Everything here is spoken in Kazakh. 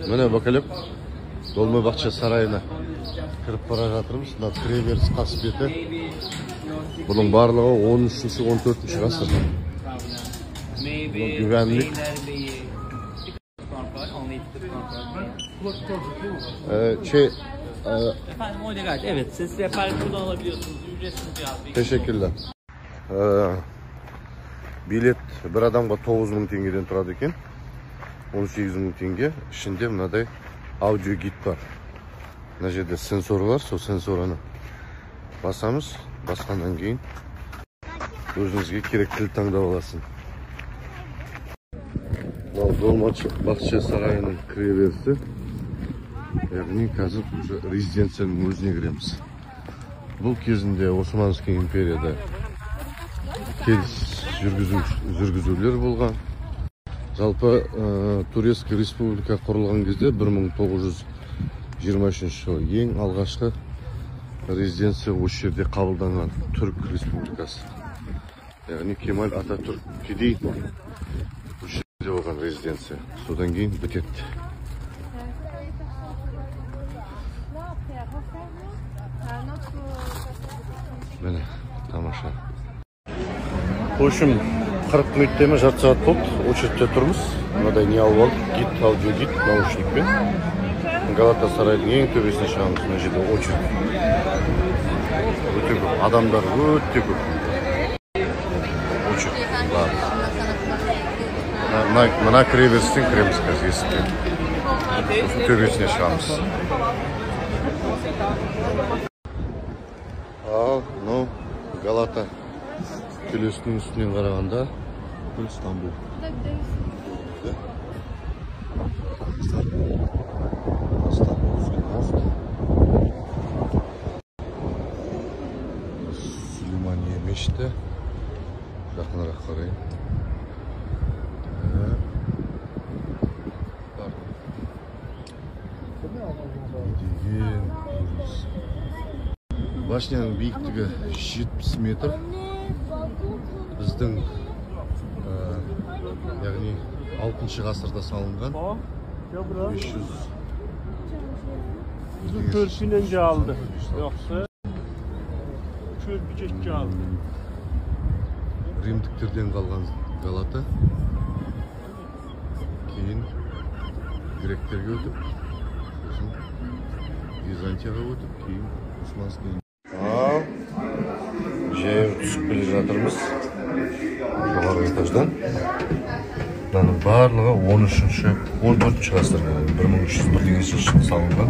Mene bakalım. Dolmabahçe Sarayı'na kirip bара жатырмыз. Мына кіреберіс қасбеті. Бұның барлығы 13-14 ғасыр. Bu güvenlik. Efendim o gayet. Evet, ses rehberli buradan alabiliyorsunuz. Ücretsiz cihaz. Teşekkürler. Bilet bir adamga 9.000 tengeden turadi ekan. 18.000 tenge. İçinde mınaday audio gid var. Mına жерде sensor var. Сол sensorunu basamiz. Basqandan keyin o'zingizga kerak til tangdab olasiz. Dolmabahçe Sarayı'nın kiraverisi. Яғни қазір уже резиденцияның өзіне кіреміз. Бұл кезінде Османский империяда жүргізулер болған. Жалпы Турецкий республика құрылған кезде 1923 жылы ең алғашқы резиденция осы жерде қабылданған Түрік республикасы. Яғни Кемаль Ататүркке дейін осы жерде болған резиденция. Содан кейін бітеді. Mene, tamamşa. Hoşum 40 minutdami жарты saat bo'ldi. Очередьте turmiz. Mınaday ne alып aldık? Git, audio git, naушникпен. Galatasaray'ın en төбесіне шығамыз. Mына жерде очередь. Өте көп. Адамдар өте көп. Очередь бар. Mına кіреберістен кіреміз қазір есікке. Төбесіне шығамыз. Al, no, Galata Külüsünün üstünden qaraganda бұл İstanbul. Süleymaniye meşte. Жақынырақ қарайын. Башняның биіктігі 70 метр. Біздің яғни 6 ғасырда салынған 500 körpününce aldı. Yoksa körpücekçi aldı. Римдіктерден қалған Галата. Кейін гректерге өтіп, Византияға өтіп, кейін Османский. Жаяу түсіп келе жатырмыз жоғарғы этаждан. Мынаның барлығы 14 ғасыр, 1301 жылы салынған.